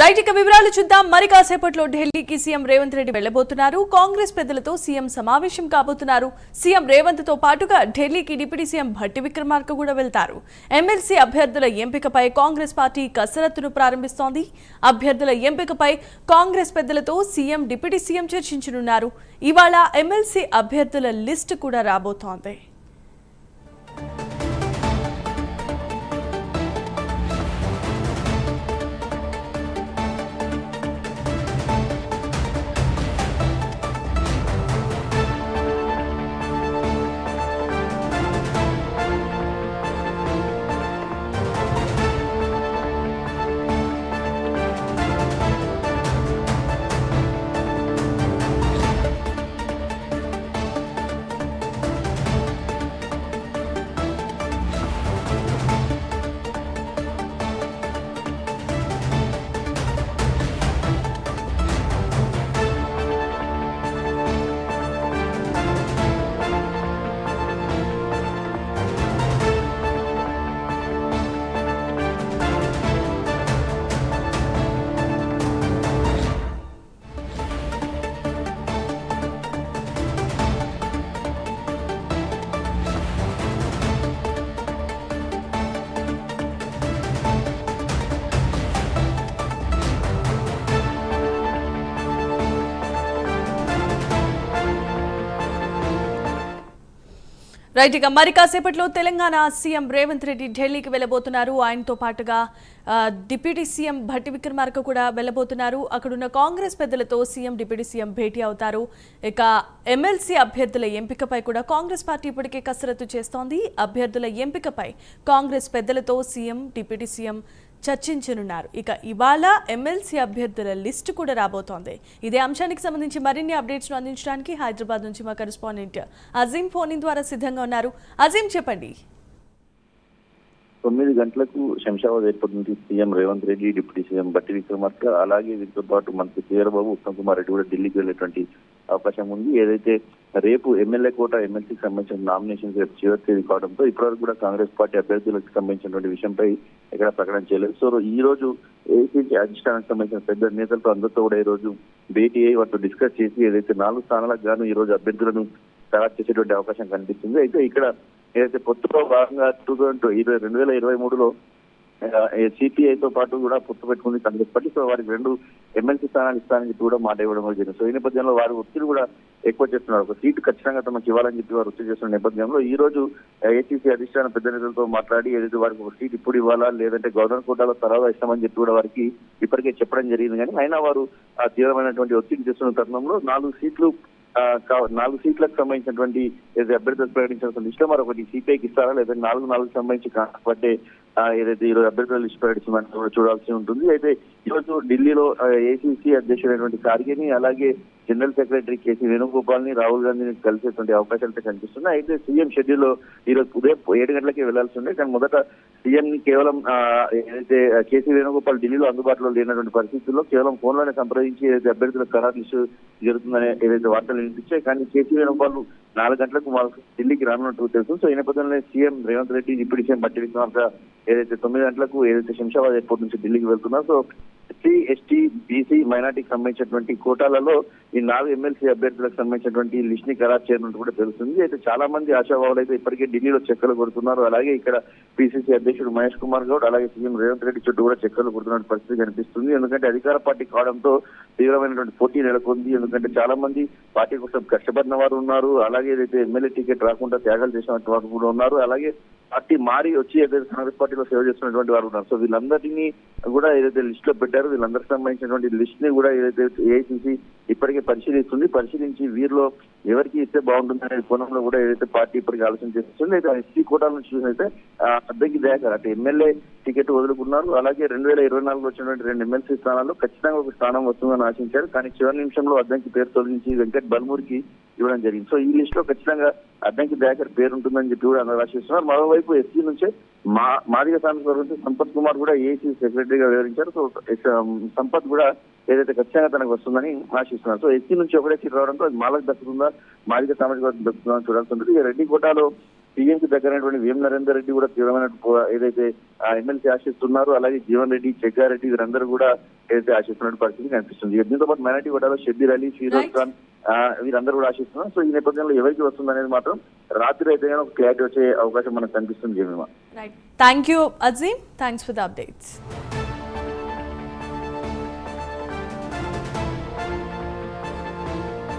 Right ఇక వివరాలు చూద్దాం. మరి కాసేపట్లో ఢిల్లీకి సీఎం రేవంత్ రెడ్డి వెళ్లబోతున్నారు. కాంగ్రెస్ పెద్దలతో సీఎం సమావేశం కాబోతున్నారు. సీఎం రేవంత్ తో పాటుగా ఢిల్లీకి డిప్యూటీ సీఎం భట్టి విక్రమార్క కూడా వెళ్తారు. ఎమ్మెల్సీ అభ్యర్థుల ఎంపికపై కాంగ్రెస్ పార్టీ కసరత్తును ప్రారంభిస్తోంది. అభ్యర్థుల ఎంపికపై కాంగ్రెస్ పెద్దలతో సీఎం డిప్యూటీ సీఎం చర్చించనున్నారు. ఇవాళ ఎమ్మెల్సీ అభ్యర్థుల లిస్టు కూడా రాబోతోంది. రైట్ ఇక మరి కాసేపట్లో తెలంగాణ సీఎం రేవంత్ రెడ్డి ఢిల్లీకి వెళ్లబోతున్నారు. ఆయనతో పాటుగా డిప్యూటీ సీఎం భట్టి విక్రమార్క కూడా వెళ్లబోతున్నారు. అక్కడున్న కాంగ్రెస్ పెద్దలతో సీఎం డిప్యూటీ సీఎం భేటీ అవుతారు. ఇక ఎమ్మెల్సీ అభ్యర్థుల ఎంపికపై కూడా కాంగ్రెస్ పార్టీ ఇప్పటికే కసరత్తు చేస్తోంది. అభ్యర్థుల ఎంపికపై కాంగ్రెస్ పెద్దలతో సీఎం డిప్యూటీ సీఎం చర్చించనున్నారు. ఇక ఇవాళ ఎమ్మెల్సీ అభ్యర్థుల లిస్టు కూడా రాబోతోంది. ఇదే అంశానికి సంబంధించి మరిన్ని అప్డేట్స్ అందించడానికి హైదరాబాద్ నుంచి మా కరెస్పాండెంట్ అజీం ఫోన్ ద్వారా సిద్ధంగా ఉన్నారు. అజీం చెప్పండి. 9 గంటలకు శంషాబాద్ ఎయిర్పోర్ట్ నుంచి CM Revanth Reddy, deputy CM Bhatti Vikramarka, అలాగే వీరితో పాటు మంత్రి శ్రీధరబాబు, ఉత్తమ్ కుమార్ రెడ్డి కూడా ఢిల్లీకి వెళ్లేటువంటి అవకాశం ఉంది. ఏదైతే రేపు ఎమ్మెల్యే కోట ఎమ్మెల్సీకి సంబంధించిన నామినేషన్స్ రేపు చివరి తేదీ కావడంతో ఇప్పటివరకు కూడా కాంగ్రెస్ పార్టీ అభ్యర్థులకు సంబంధించినటువంటి విషయంపై ఎక్కడ ప్రకటన చేయలేదు. సో ఈ రోజు ఏసీసీ అధిష్టానానికి సంబంధించిన పెద్ద నేతలతో అందరితో కూడా ఈ రోజు భేటీ అయ్యి వాటితో డిస్కస్ చేసి ఏదైతే 4 స్థానాలకు గాను ఈ రోజు అభ్యర్థులను తయారు చేసేటువంటి అవకాశం కనిపిస్తుంది. అయితే ఇక్కడ ఏదైతే పొత్తులో భాగంగా 2023లో సిపిఐతో పాటు కూడా పొత్తు పెట్టుకుంది కాంగ్రెస్ పార్టీ. సో వారికి 2 ఎమ్మెల్సీ స్థానాలు ఇస్తానని చెప్పి కూడా మాట ఇవ్వడం జరిగింది. సో ఈ నేపథ్యంలో వారు ఒత్తిడి కూడా ఎక్కువ చేస్తున్నారు. ఒక సీటు ఖచ్చితంగా తమకు ఇవ్వాలని చెప్పి వారు ఒత్తిడి చేస్తున్న నేపథ్యంలో ఈ రోజు ఏసీసీ అధిష్టాన పెద్ద నేతలతో మాట్లాడి ఏదైతే వారికి ఒక సీట్ ఇప్పుడు ఇవ్వాలా లేదంటే గవర్నర్ కోటాలో తర్వాత ఇస్తామని చెప్పి కూడా వారికి ఇప్పటికే చెప్పడం జరిగింది. కానీ అయినా వారు తీవ్రమైనటువంటి ఒత్తిడి చేస్తున్న తరుణంలో 4 సీట్లకు సంబంధించినటువంటి ఏదైతే అభ్యర్థులు ప్రకటించాల్సిన లిస్టులో మరొకటి సిపిఐకి ఇస్తారా లేదంటే 4 సంబంధించి కాబట్టి ఏదైతే ఈరోజు అభ్యర్థుల లిస్టు ప్రకటించమని కూడా చూడాల్సి ఉంటుంది. అయితే ఈరోజు ఢిల్లీలో ఏసీసీ అధ్యక్షుడైనటువంటి ఖార్గేని, అలాగే జనరల్ సెక్రటరీ కేసీ వేణుగోపాల్ ని, రాహుల్ గాంధీని కలిసేటువంటి అవకాశాలు అయితే కనిపిస్తున్నాయి. అయితే సీఎం షెడ్యూల్లో ఈరోజు ఉదయం 7 గంటలకే వెళ్లాల్సి ఉంది. కానీ మొదట సీఎం ని కేవలం ఏదైతే కేసీ వేణుగోపాల్ ఢిల్లీలో అందుబాటులో లేనటువంటి పరిస్థితుల్లో కేవలం ఫోన్ లోనే సంప్రదించి ఏదైతే అభ్యర్థుల ఖరారు లిస్టు జరుగుతుందనే ఏదైతే వార్తలు వినిపించాయి. కానీ కేసీ వేణుగోపాల్ 4 గంటలకు ఢిల్లీకి రానున్నట్టు తెలుసు. సో ఈ నేపథ్యంలో CM Revanth Reddy, deputy CM Bhatti Vikramarka ఏదైతే 9 గంటలకు ఏదైతే శంషాబాద్ ఎయిర్పోర్ట్ నుంచి ఢిల్లీకి వెళ్తున్నారు. సో ఎస్సీ, ఎస్టీ, బీసీ, మైనార్టీకి సంబంధించినటువంటి కోటాలలో ఈ 4 ఎమ్మెల్సీ అభ్యర్థులకు సంబంధించినటువంటి లిస్ట్ ని ఖరారు చేయనున్నట్టు కూడా తెలుస్తుంది. అయితే చాలా మంది ఆశావాహులు అయితే ఇప్పటికే ఢిల్లీలో చక్కర్లు కొడుతున్నారు. అలాగే ఇక్కడ పిసిసి అధ్యక్షుడు మహేష్ కుమార్ గౌడ్, అలాగే సీఎం రేవంత్ రెడ్డి చుట్టూ కూడా చక్కర్లు కొడుతున్న పరిస్థితి కనిపిస్తుంది. ఎందుకంటే అధికార పార్టీ కావడంతో తీవ్రమైనటువంటి పోటీ నెలకొంది. ఎందుకంటే చాలా మంది పార్టీ కోసం కష్టపడిన వారు ఉన్నారు. అలాగే ఏదైతే ఎమ్మెల్యే టికెట్ రాకుండా త్యాగాలు చేసినటువంటి వారు కూడా ఉన్నారు. అలాగే పార్టీ మారి వచ్చి ఏదైతే కాంగ్రెస్ పార్టీలో సేవ చేస్తున్నటువంటి వారు ఉన్నారు. సో వీళ్ళందరినీ కూడా ఏదైతే లిస్ట్ లో పెట్టారో వీళ్ళందరికి సంబంధించినటువంటి లిస్ట్ ని కూడా ఏదైతే ఏఐసీసీ ఇప్పటికే పరిశీలిస్తుంది. పరిశీలించి వీరిలో ఎవరికి ఇస్తే బాగుంటుందనే కోణంలో కూడా ఏదైతే పార్టీ ఇప్పటికీ ఆలోచన చేస్తుంది. అయితే ఎస్సీ కోటాల నుంచి చూసినైతే అద్దంకి దయాకర్ అంటే ఎమ్మెల్యే టికెట్ వదులుకున్నారు. అలాగే 2024లో వచ్చినటువంటి 2 ఎమ్మెల్సీ స్థానాల్లో ఖచ్చితంగా ఒక స్థానం వస్తుందని ఆశించారు. కానీ చివరి నిమిషంలో అద్దంకి పేరు తొలగించి వెంకట్ బల్మూరికి ఇవ్వడం జరిగింది. సో ఈ లిస్ట్ లో ఖచ్చితంగా అద్దంకి దయాకర్ పేరు ఉంటుందని చెప్పి కూడా అందరూ ఆశిస్తున్నారు. మరోవైపు ఎస్సీ నుంచే మాదిగ సాంస్కృతిక సంపత్ కుమార్ కూడా ఏసీ సెక్రటరీగా వివరించారు. సో సంపత్ కూడా ఏదైతే ఖచ్చితంగా తనకు వస్తుందని ఆశిస్తున్నారు. సో ఎస్సీ నుంచి ఒకటే సీట్ రావడంతో అది మాలకు దక్కుతుందా, మాదిగ సామాజిక వర్గం దక్కుతుందా చూడాల్సి ఉంటుంది. రెడ్డి కోటాలో సీఎం కి దగ్గరైనటువంటి వేం నరేందర్ రెడ్డి కూడా తీవ్రమైన ఏదైతే ఆ ఎమ్మెల్సీ ఆశిస్తున్నారు, అలాగే జీవన్ రెడ్డి, జగ్గారెడ్డి వీరందరూ కూడా ఏదైతే ఆశిస్తున్న పరిస్థితి కనిపిస్తుంది. దీంతో పాటు మైనార్టీ కోటాలో షబ్బీర్ అలీ, ఫిరోజ్ ఖాన్ వీరందరూ కూడా ఆశిస్తున్నారు. సో ఈ నేపథ్యంలో ఎవరికి వస్తుంది అనేది మాత్రం రాత్రి అయితే ఒక క్లారిటీ వచ్చే అవకాశం మనకు కనిపిస్తుంది. Jemimah, thank you Azeem, thanks for the updates.